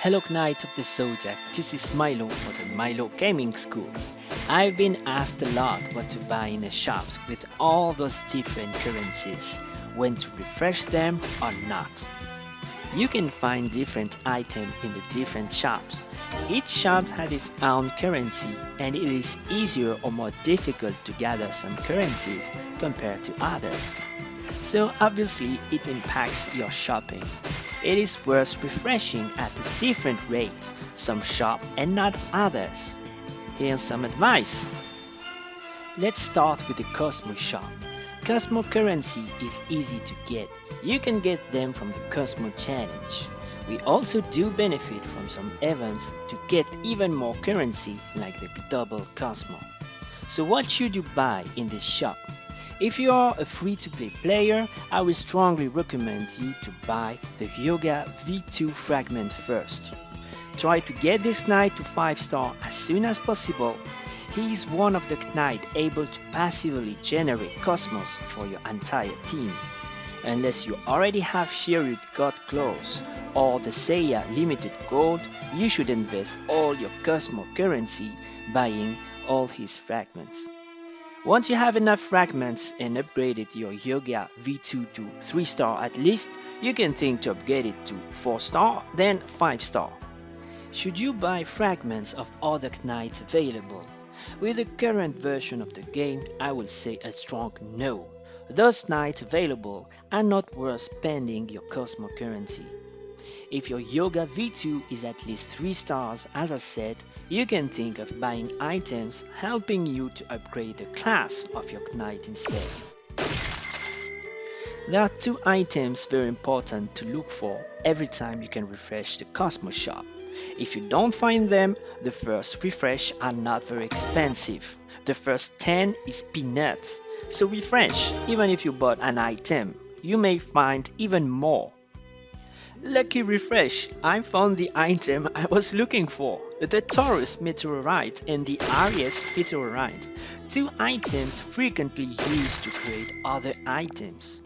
Hello Knight of the Zodiac, this is Mylaw for the Mylaw-gaming school. I've been asked a lot what to buy in the shops with all those different currencies, when to refresh them or not. You can find different items in the different shops. Each shop has its own currency and it is easier or more difficult to gather some currencies compared to others. So obviously it impacts your shopping. It is worth refreshing at a different rate, some shop and not others. Here's some advice. Let's start with the Cosmo shop. Cosmo currency is easy to get. You can get them from the Cosmo challenge. We also do benefit from some events to get even more currency like the double Cosmo. So what should you buy in this shop? If you are a free-to-play player, I will strongly recommend you to buy the Yoga V2 fragment first. Try to get this knight to 5 star as soon as possible. He is one of the knights able to passively generate Cosmos for your entire team. Unless you already have Chariot God Claws or the Seiya Limited Gold, you should invest all your Cosmo currency buying all his fragments. Once you have enough fragments and upgraded your Yoga V2 to 3 star at least, you can think to upgrade it to 4 star, then 5 star. Should you buy fragments of other knights available? With the current version of the game, I will say a strong no. Those knights available are not worth spending your Cosmo currency. If your Yoga V2 is at least 3 stars, as I said, you can think of buying items helping you to upgrade the class of your knight instead. There are 2 items very important to look for every time you can refresh the Cosmo shop. If you don't find them, the first refresh are not very expensive. The first 10 is peanuts, so refresh even if you bought an item. You may find even more. Lucky refresh, I found the item I was looking for, the Taurus meteorite and the Aries meteorite, 2 items frequently used to create other items.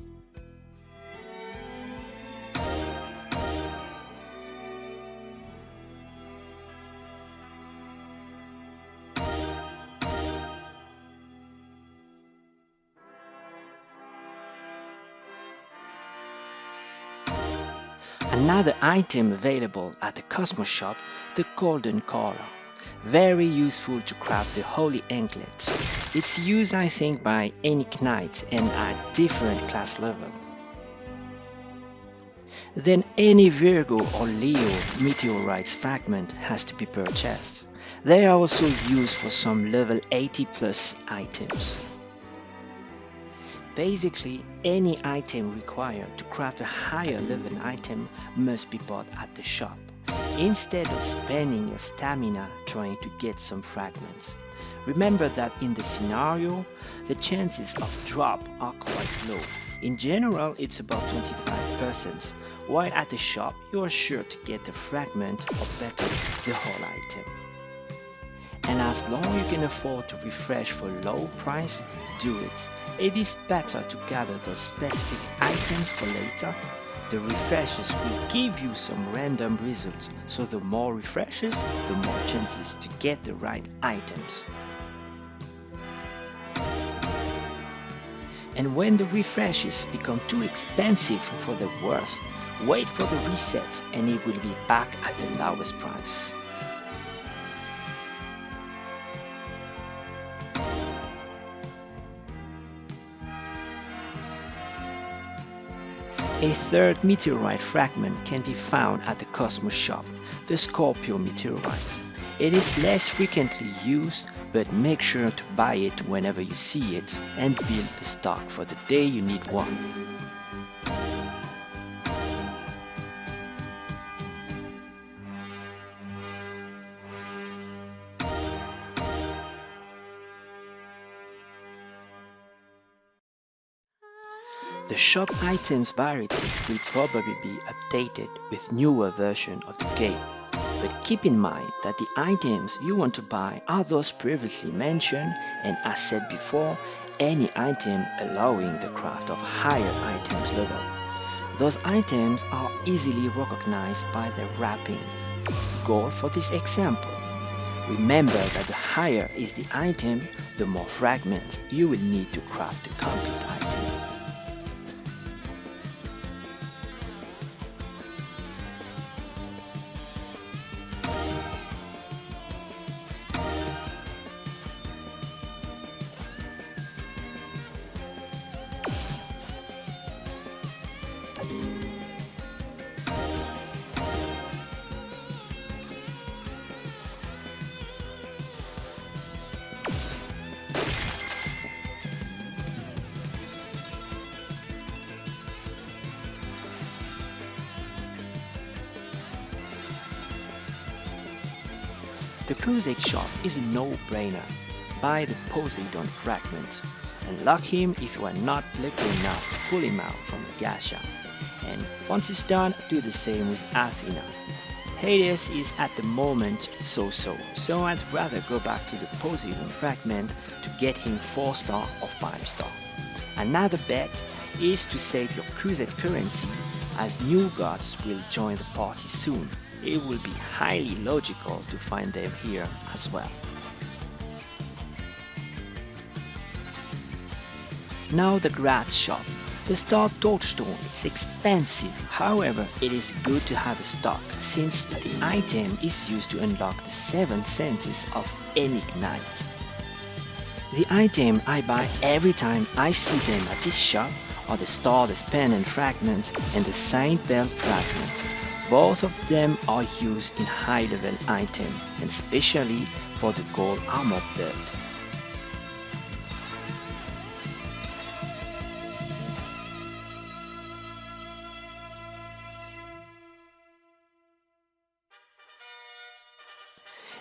Another item available at the Cosmo shop, the golden collar. Very useful to craft the holy anklet. It's used I think by any knight and at different class level. Then any Virgo or Leo meteorites fragment has to be purchased. They are also used for some level 80 plus items. Basically, any item required to craft a higher level item must be bought at the shop, instead of spending your stamina trying to get some fragments. Remember that in the scenario, the chances of drop are quite low. In general, it's about 25%, while at the shop you are sure to get a fragment or better, the whole item. And as long as you can afford to refresh for low price, do it. It is better to gather those specific items for later. The refreshes will give you some random results, so the more refreshes, the more chances to get the right items. And when the refreshes become too expensive for the worth, wait for the reset and it will be back at the lowest price. A third meteorite fragment can be found at the Cosmo shop, the Scorpio meteorite. It is less frequently used, but make sure to buy it whenever you see it and build a stock for the day you need one. The shop items variety will probably be updated with newer version of the game, but keep in mind that the items you want to buy are those previously mentioned, and as said before, any item allowing the craft of higher items level. Those items are easily recognized by their wrapping. gold for this example. Remember that the higher is the item, the more fragments you will need to craft the complete item. The Crusade shop is a no-brainer. Buy the Poseidon fragment. Unlock him if you are not lucky enough to pull him out from the gacha. And once it's done, do the same with Athena. Hades is at the moment so-so, so I'd rather go back to the Poseidon fragment to get him 4-star or 5-star. Another bet is to save your Crusade currency, as new gods will join the party soon. It will be highly logical to find them here as well. Now the Grad shop. The Star Torchstone is expensive, however it is good to have a stock since the item is used to unlock the 7 senses of any knight. The item I buy every time I see them at this shop are the Stardust Pendant fragments and the Saint Bell fragment. Both of them are used in high-level items, and especially for the gold armor belt.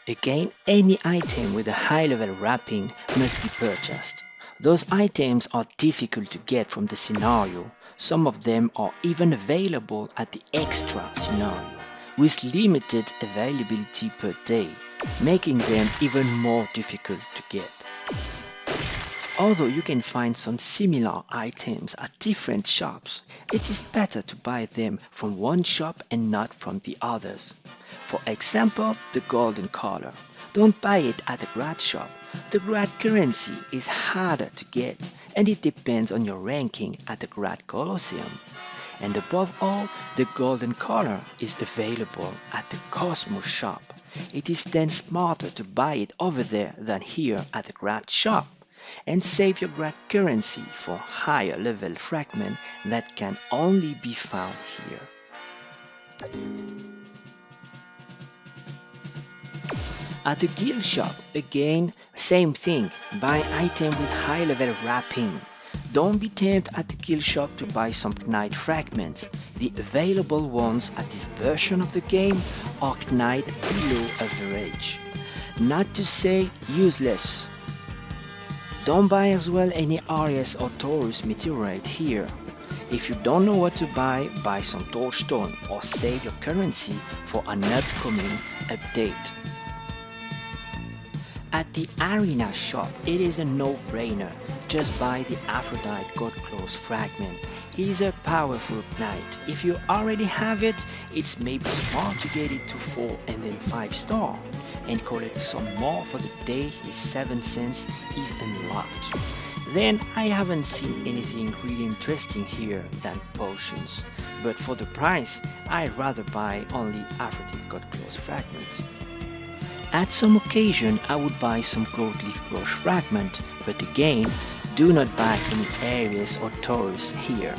Again, any item with a high-level wrapping must be purchased. Those items are difficult to get from the scenario. Some of them are even available at the extra scenario, with limited availability per day, making them even more difficult to get. Although you can find some similar items at different shops, it is better to buy them from one shop and not from the others. For example, the golden collar. Don't buy it at a Grad shop. The Grad currency is harder to get, and it depends on your ranking at the Grad Colosseum. And above all, the golden collar is available at the Cosmo shop. It is then smarter to buy it over there than here at the Grad shop, and save your Grad currency for higher level fragment that can only be found here. At the guild shop, again, same thing, buy item with high level wrapping. Don't be tempted at the guild shop to buy some knight fragments. The available ones at this version of the game are knight below average. Not to say useless. Don't buy as well any Aries or Taurus meteorite here. If you don't know what to buy some Torchstone or save your currency for an upcoming update. At the Arena shop, it is a no-brainer. Just buy the Aphrodite God Claws fragment. He is a powerful knight. If you already have it, it's maybe smart to get it to 4 and then 5 star, and collect some more for the day his 7th sense is unlocked. Then I haven't seen anything really interesting here than potions, but for the price, I'd rather buy only Aphrodite God Claws fragments. At some occasion I would buy some gold leaf brush fragment, but again, do not buy any Aries or Taurus here.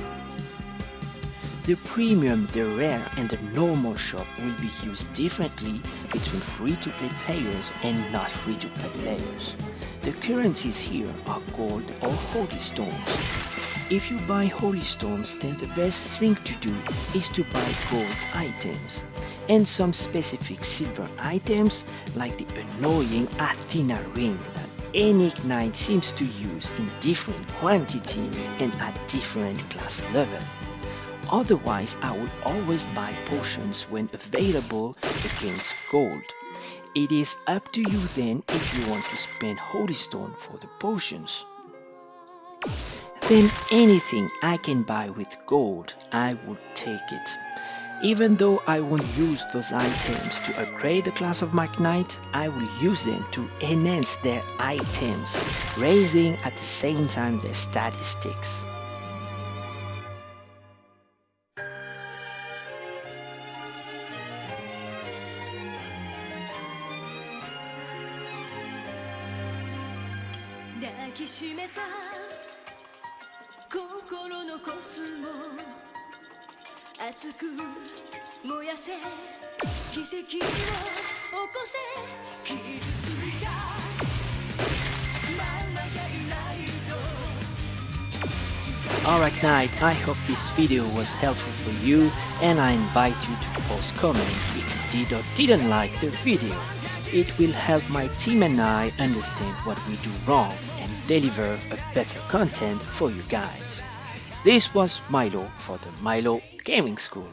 The premium, the rare and the normal shop will be used differently between free-to-play players and not free-to-play players. The currencies here are gold or holy stones. If you buy holy stones, then the best thing to do is to buy gold items, and some specific silver items like the annoying Athena ring that any knight seems to use in different quantity and at different class level. Otherwise, I would always buy potions when available against gold. It is up to you then if you want to spend holy stone for the potions. Then anything I can buy with gold, I would take it. Even though I won't use those items to upgrade the class of my knight, I will use them to enhance their items, raising at the same time their statistics. Alright Knight, I hope this video was helpful for you, and I invite you to post comments if you did or didn't like the video. It will help my team and I understand what we do wrong and deliver a better content for you guys. This was Mylaw for the Mylaw Gaming School.